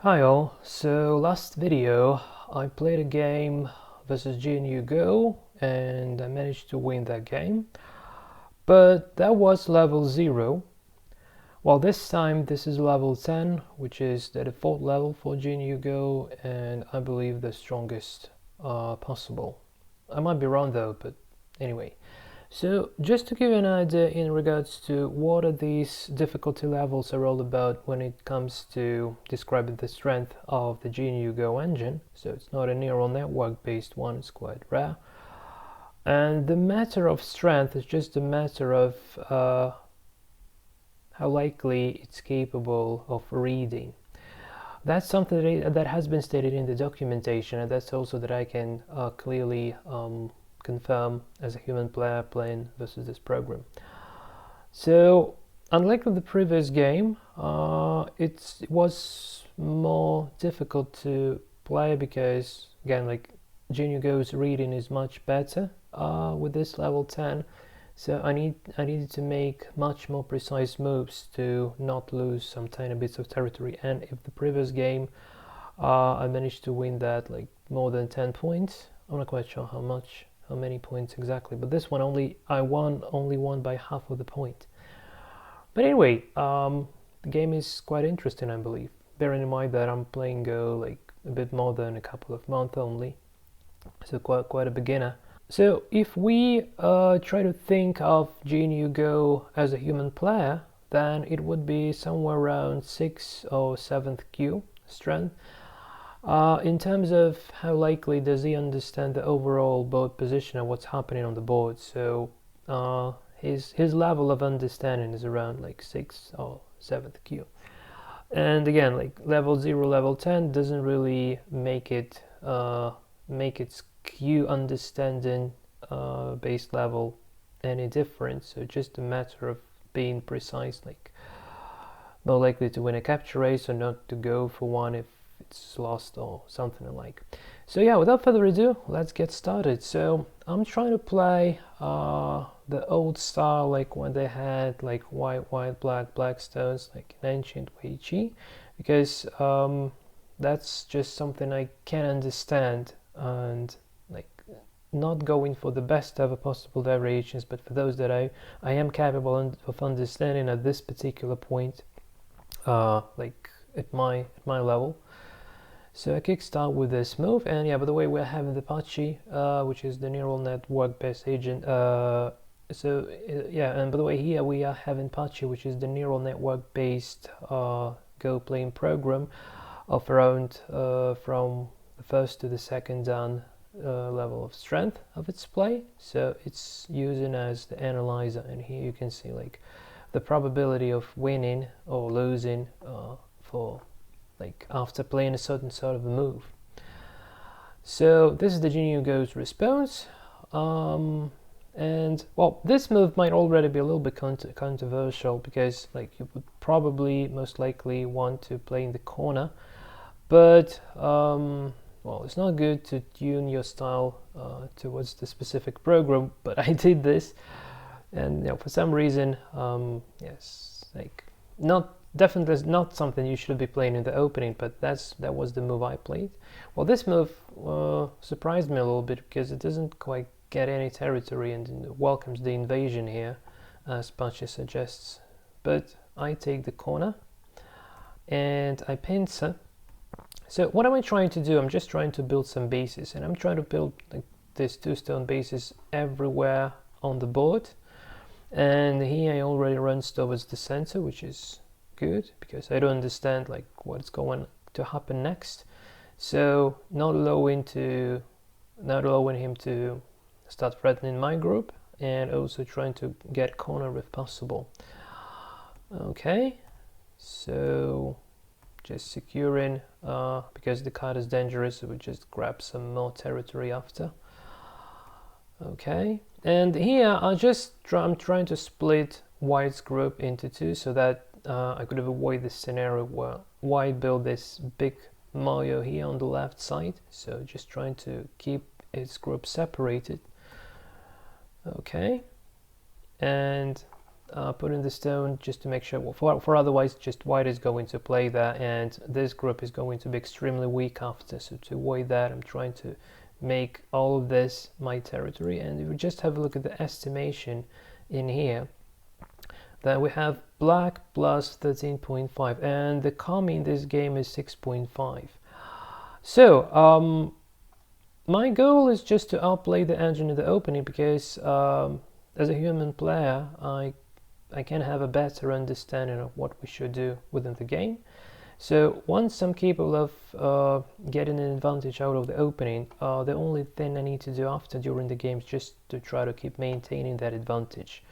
Hi all, so last video I played a game versus GNU Go and I managed to win that game, but that was level 0. Well, this time this is level 10, which is the default level for GNU Go, and I believe the strongest possible. I might be wrong though, but anyway. So just to give you an idea in regards to what are these difficulty levels are all about when it comes to describing the strength of the GNU Go engine. So it's not a neural network based one, it's quite rare. And the matter of strength is just a matter of how likely it's capable of reading. That's something that has been stated in the documentation, and that's also that I can clearly confirm as a human player playing versus this program. So unlike the previous game, it was more difficult to play because again, like GNU Go's reading is much better with this level 10. So I needed to make much more precise moves to not lose some tiny bits of territory. And if the previous game I managed to win that like more than 10 points, I'm not quite sure how many points exactly, but this one I only won by half of the point. But anyway, the game is quite interesting, I believe, bearing in mind that I'm playing Go like a bit more than a couple of months only, so quite a beginner. So if we try to think of GNU Go as a human player, then it would be somewhere around 6th or 7th queue strength. In terms of how likely does he understand the overall board position and what's happening on the board, so his level of understanding is around like 6th or 7th queue. And again, like level 0, level 10 doesn't really make its queue understanding base level any different. So just a matter of being precise, like more likely to win a capture race or not to go for one if it's lost or something like. So yeah, without further ado, let's get started. So I'm trying to play the old style, like when they had like white, black stones, like in ancient Weiqi, because that's just something I can understand, and like not going for the best ever possible variations, but for those that I am capable of understanding at this particular point, like at my level. So I kickstart with this move, and yeah, by the way, we're having the Apache, which is the neural network based agent. Yeah, and by the way, here we are having Apache, which is the neural network based Go playing program of around from the first to the second dan level of strength of its play. So it's using as the analyzer, and here you can see like the probability of winning or losing for like after playing a certain sort of a move. So this is the GNU Go's response, and well, this move might already be a little bit controversial because like you would probably most likely want to play in the corner, but well, it's not good to tune your style towards the specific program, but I did this, and you know, for some reason, yes, like definitely not something you should be playing in the opening, but that was the move I played. Well, this move surprised me a little bit because it doesn't quite get any territory and welcomes the invasion here, as Pachi suggests. But I take the corner and I pincer. So what am I trying to do? I'm just trying to build some bases, and I'm trying to build like these 2 stone bases everywhere on the board. And here I already runs towards the center, which is good because I don't understand like what's going to happen next. So not allowing him to start threatening my group, and also trying to get corner if possible. Okay, so just securing because the card is dangerous, so we just grab some more territory after. Okay, and here I'm trying to split White's group into 2 so that I could avoid this scenario where White built this big Mario here on the left side. So just trying to keep its group separated. Okay, and put in the stone just to make sure, well, for otherwise just white is going to play that, and this group is going to be extremely weak after. So to avoid that, I'm trying to make all of this my territory. And if we just have a look at the estimation in here, then we have black plus 13.5, and the kami in this game is 6.5. So my goal is just to outplay the engine in the opening, because as a human player, I can have a better understanding of what we should do within the game. So once I'm capable of getting an advantage out of the opening, the only thing I need to do after during the game is just to try to keep maintaining that advantage,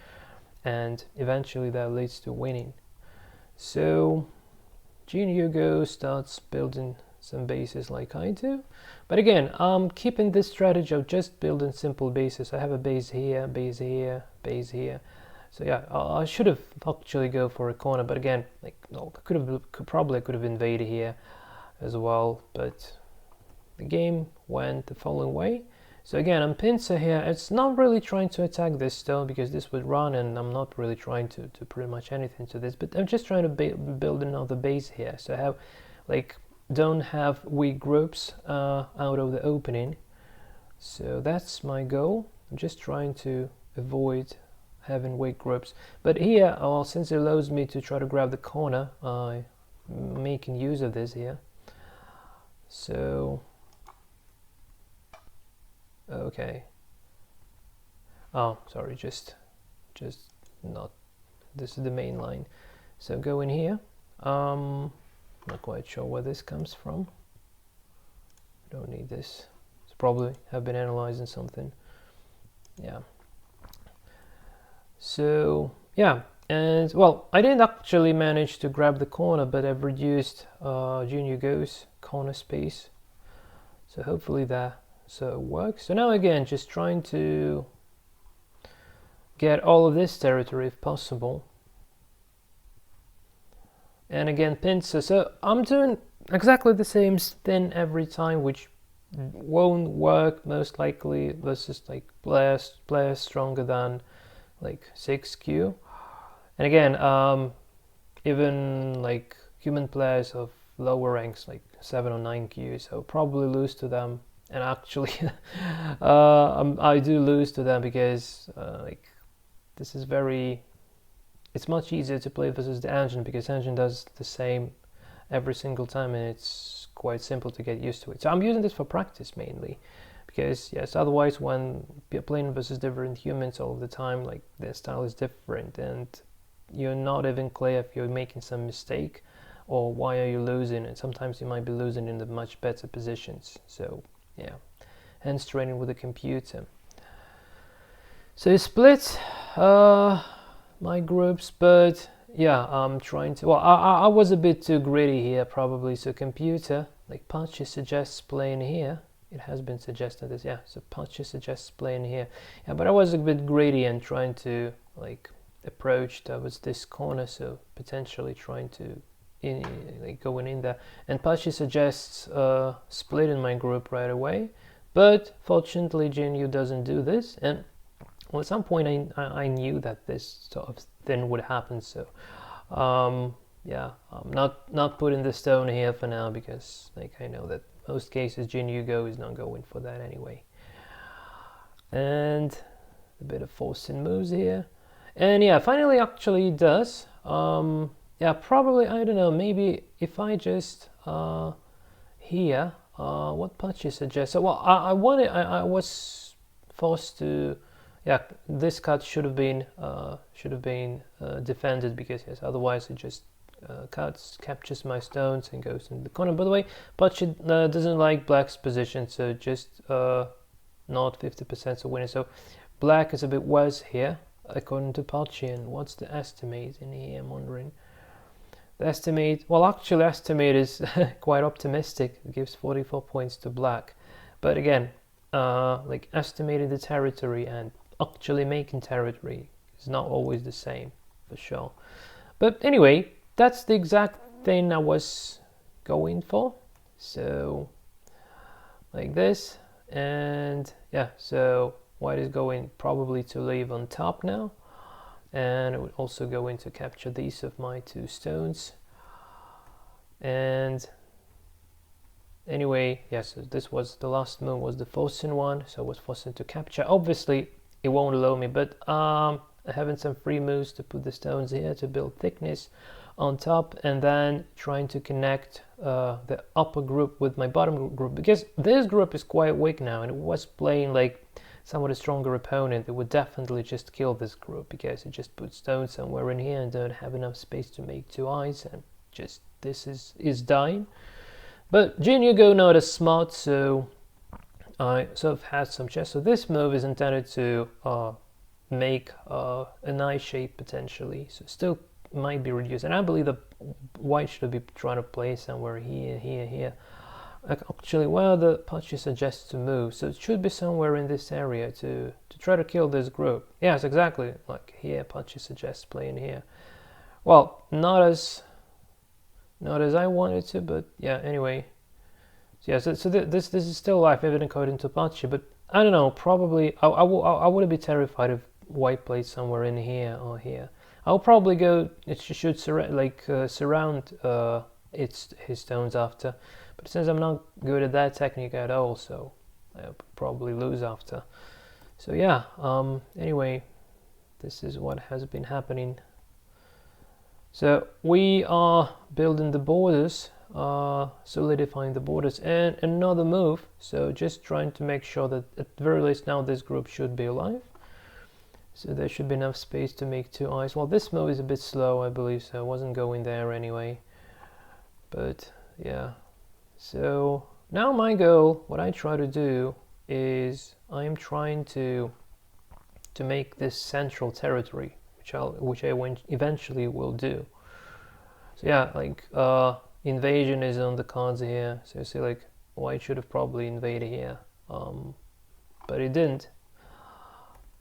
and eventually that leads to winning. So GNU Go starts building some bases like I do, but again, I'm keeping this strategy of just building simple bases. I have a base here, base here, base here. So yeah, I should have actually go for a corner, but again, like, no, probably could have invaded here as well, but the game went the following way. So again, I'm pincer here. It's not really trying to attack this stone, because this would run, and I'm not really trying to pretty much anything to this, but I'm just trying to build another base here. So I have, like, don't have weak groups out of the opening. So that's my goal. I'm just trying to avoid having weak groups. But here, since it allows me to try to grab the corner, I'm making use of this here. So okay. Oh, sorry, just not. This is the main line. So go in here. Not quite sure where this comes from. Don't need this. It's probably have been analyzing something. Yeah. So yeah, and well, I didn't actually manage to grab the corner, but I've reduced GNU Go's corner space. So hopefully that works. So now again, just trying to get all of this territory if possible. And again, pincer. So I'm doing exactly the same thing every time, which won't work most likely versus like players stronger than like 6Q. And again, even like human players of lower ranks, like 7 or 9Q, so probably lose to them. And actually, I do lose to them, because like this is it's much easier to play versus the engine, because engine does the same every single time, and it's quite simple to get used to it. So I'm using this for practice mainly, because yes, otherwise when you're playing versus different humans all the time, like their style is different, and you're not even clear if you're making some mistake or why are you losing, and sometimes you might be losing in the much better positions. So yeah, hence training with a computer. So you split my groups, but yeah, I'm trying to, well, I was a bit too greedy here probably. So computer, like Patchy suggests playing here. It has been suggested this, yeah, so Patchy suggests playing here. Yeah, but I was a bit greedy and trying to like approach towards this corner, so potentially trying to like going in there. And Patchy suggests splitting my group right away, but fortunately GNU doesn't do this. And well, at some point I knew that this sort of thing would happen, so yeah, I'm not putting the stone here for now, because like I know that most cases GNU Go is not going for that anyway. And a bit of forcing moves here, and yeah, finally actually does. Yeah, probably, I don't know, maybe if I just here, what Patchy suggests. So, well, I was forced to, yeah, this cut should have been defended, because yes, otherwise it just captures my stones and goes in the corner. By the way, Patchy doesn't like black's position, so just not 50% of winning. So black is a bit worse here according to Patchy. And what's the estimate in here, I'm wondering? The estimate, well, actually estimate is quite optimistic. It gives 44 points to black, but again, like estimating the territory and actually making territory is not always the same, for sure. But anyway, that's the exact thing I was going for. So like this, and yeah, so white is going probably to leave on top now. and it would also go in to capture these of my 2 stones. And anyway, yes, this was the last move, was the forcing one, so I was forcing to capture. Obviously it won't allow me, but having some free moves to put the stones here to build thickness on top, and then trying to connect the upper group with my bottom group, because this group is quite weak now, and it was playing like somewhat a stronger opponent. It would definitely just kill this group, because it just puts stones somewhere in here and don't have enough space to make 2 eyes, and just this is dying. But GNU Go not as smart, so I sort of had some chess. So this move is intended to make an eye shape potentially, so still might be reduced, and I believe that white should be trying to play somewhere here. Actually, where the Pachi suggests to move, so it should be somewhere in this area to try to kill this group. Yes, exactly, like here Pachi suggests playing here. Well, not as I wanted to, but yeah, anyway. So yeah, so this is still live, even according to Pachi, but I don't know, probably I would be terrified if white plays somewhere in here or here. I'll probably go, it should surround his stones after, but since I'm not good at that technique at all, so I'll probably lose after. So yeah, anyway, this is what has been happening. So we are building the borders, solidifying the borders, and another move, so just trying to make sure that at the very least now this group should be alive. So there should be enough space to make 2 eyes. Well, this move is a bit slow, I believe, so I wasn't going there anyway. But yeah, so now my goal, what I try to do is I'm trying to make this central territory, which I eventually will do. So yeah, like invasion is on the cards here. So you see, like white should have probably invaded here, but it didn't.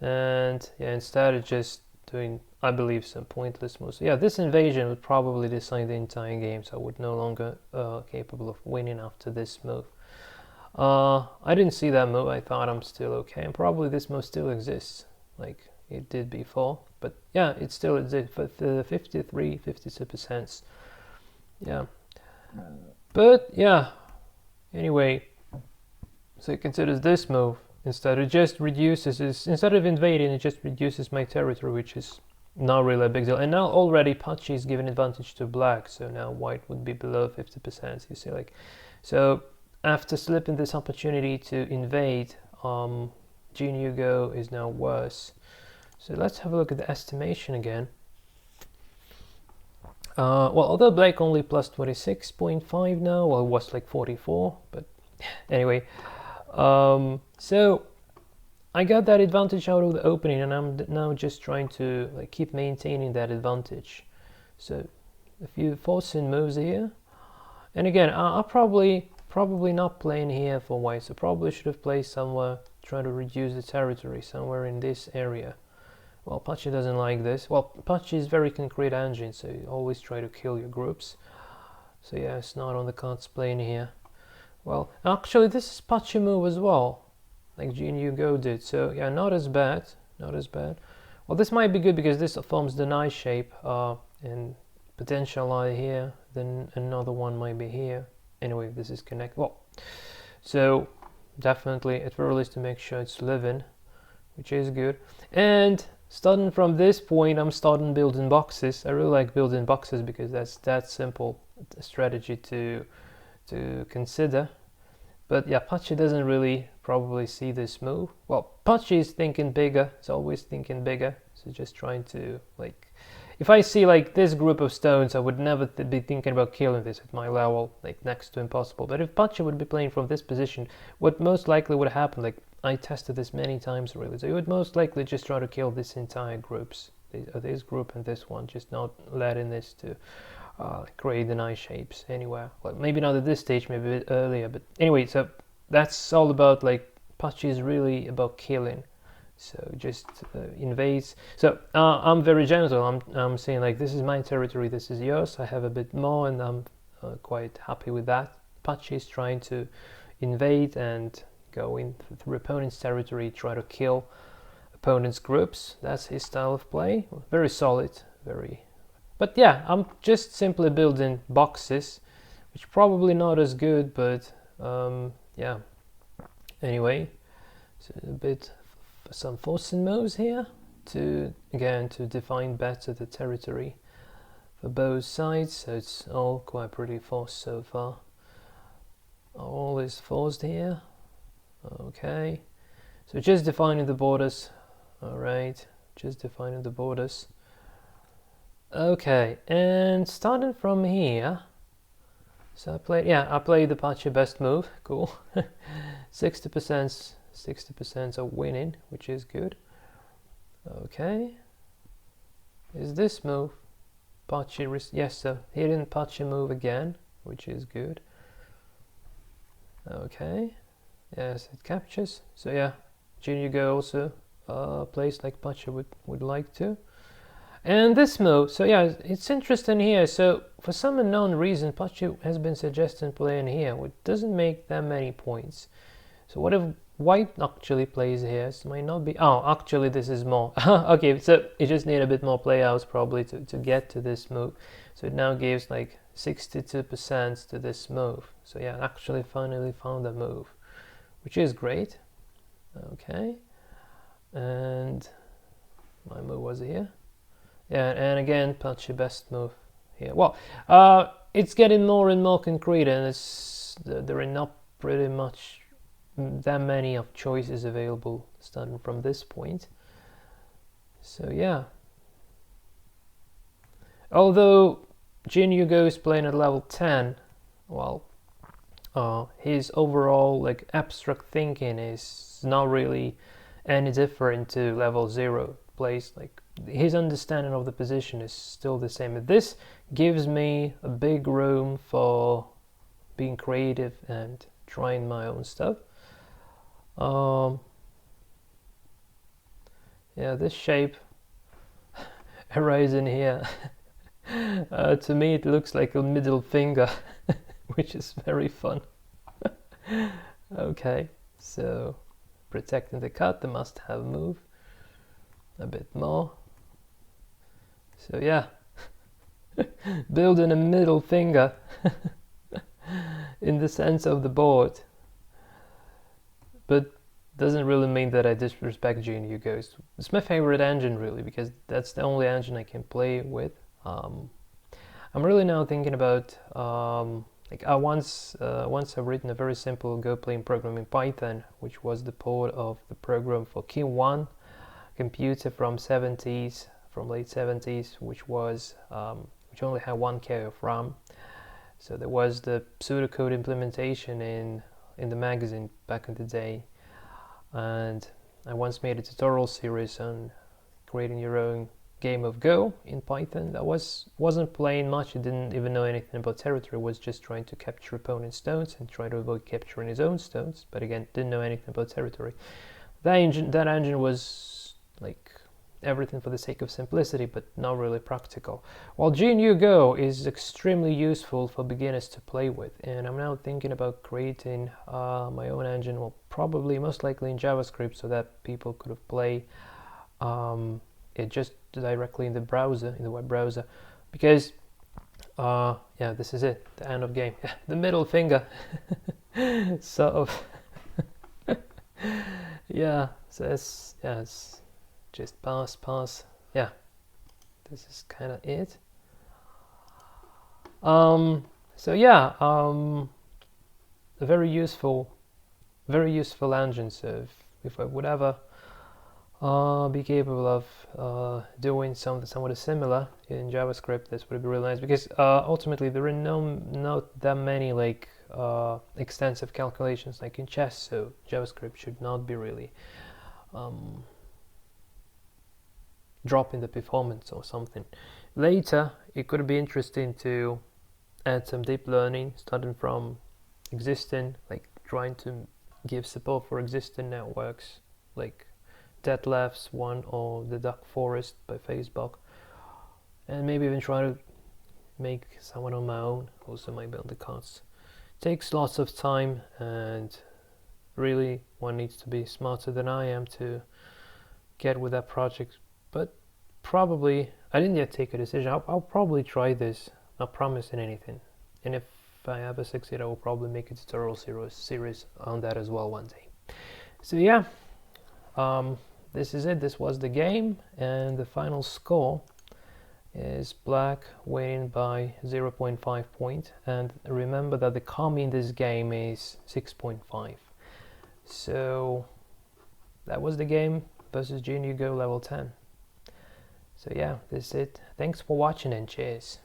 And yeah, instead of just doing, I believe, some pointless moves. So yeah, this invasion would probably decide the entire game, so I would no longer capable of winning after this move. I didn't see that move. I thought I'm still okay, and probably this move still exists like it did before, but yeah, it still exists for the 52%. Yeah, but yeah, anyway, so it considers this move. Instead, it just reduces, instead of invading, it just reduces my territory, which is not really a big deal. And now already Pachi is giving advantage to black, so now white would be below 50%. You see, like, so after slipping this opportunity to invade, GNU Go is now worse. So let's have a look at the estimation again. Well, although black only plus 26.5 now, well, it was like 44, but anyway. So I got that advantage out of the opening, and I'm now just trying to like keep maintaining that advantage. So a few forcing moves here, and again, I'll probably not playing here for white, so probably should have played somewhere, trying to reduce the territory somewhere in this area. Well, Pachi doesn't like this. Well, Pachi is very concrete engine, so you always try to kill your groups. So yeah, it's not on the cards playing here. Well, actually this is Pachi move as well, like GNU Go did, so yeah, not as bad. Well, this might be good because this forms the eye shape, and potential eye here, then another one might be here. Anyway, this is connect. Well, so definitely at very least to make sure it's living, which is good. And starting from this point, I'm starting building boxes. I really like building boxes because that's that simple strategy to consider. But yeah, Pachi doesn't really probably see this move. Well, Pachi is thinking bigger. It's always thinking bigger. So just trying to, like, if I see like this group of stones, I would never be thinking about killing this at my level, like next to impossible. But if Pachi would be playing from this position, what most likely would happen, like I tested this many times really, so you would most likely just try to kill this entire groups, this group and this one, just not letting this to create the nice shapes anywhere. Well, maybe not at this stage, maybe a bit earlier, but anyway, so that's all about, like, Pachi is really about killing, so just invades. So I'm very gentle. I'm saying like, this is my territory, this is yours, I have a bit more, and I'm quite happy with that. Pachi is trying to invade and go in through opponent's territory, try to kill opponent's groups. That's his style of play. Very solid, very. But yeah, I'm just simply building boxes, which probably not as good, but yeah. Anyway, so a bit some forcing moves here to define better the territory for both sides. So it's all quite pretty forced so far. All is forced here. Okay, so just defining the borders. All right, just defining the borders. Okay, and starting from here. So I played the Pacha best move. Cool. 60% are winning, which is good. Okay. Is this move Pacha? Yes, so he didn't Pacha move again, which is good. Okay. Yes, it captures. So yeah, GNU Go also plays like Pacha would like to. And this move, so yeah, it's interesting here. So for some unknown reason, Pacha has been suggesting playing here, which doesn't make that many points. So what if white actually plays here? It might not be. Oh, actually, this is more. Okay, so it just need a bit more playouts probably to get to this move. So it now gives like 62% to this move. So yeah, actually finally found a move, which is great. Okay, and my move was here. Yeah, and again, Pacha best move here. Well, it's getting more and more concrete, and there are not pretty much that many of choices available starting from this point. So yeah. Although GNU Go is playing at level 10, well, his overall like abstract thinking is not really any different to level 0 plays. Like his understanding of the position is still the same. This gives me a big room for being creative and trying my own stuff. Yeah, this shape arising here, to me it looks like a middle finger, which is very fun. Okay, so protecting the cut, the must-have move a bit more. So yeah, building a middle finger in the sense of the board, but doesn't really mean that I disrespect GNU Go. It's my favorite engine really, because that's the only engine I can play with. I'm really now thinking about like once I've written a very simple Go playing program in Python, which was the port of the program for Q1 computer from late 70s, which only had 1K of RAM. So there was the pseudocode implementation in the magazine back in the day, and I once made a tutorial series on creating your own game of Go in Python. That wasn't playing much. It didn't even know anything about territory. It was just trying to capture opponent's stones and try to avoid capturing his own stones, but again, didn't know anything about territory. That engine was like everything for the sake of simplicity, but not really practical. While GNU Go is extremely useful for beginners to play with, and I'm now thinking about creating my own engine, well, probably most likely in JavaScript, so that people could have play it just directly in the browser, in the web browser, because yeah, this is it, the end of game. The middle finger. Sort of. Yeah, so it's just pass. Yeah, this is kind of it. So yeah, a very useful engine. So if I would ever be capable of doing something somewhat similar in JavaScript, this would be really nice, because ultimately there are not that many like extensive calculations like in chess, so JavaScript should not be really dropping the performance or something. Later it could be interesting to add some deep learning, starting from existing, like trying to give support for existing networks like Detlef's one or the Duck Forest by Facebook, and maybe even try to make someone on my own. Also might build the cards. Takes lots of time, and really one needs to be smarter than I am to get with that project, but probably I didn't yet take a decision. I'll probably try this, not promising anything, and if I ever succeed, I will probably make a tutorial series on that as well one day. So yeah, this is it. This was the game, and the final score is black winning by 0.5 point, and remember that the comm in this game is 6.5. So that was the game versus GNU Go level 10. So yeah, this is it. Thanks for watching and cheers.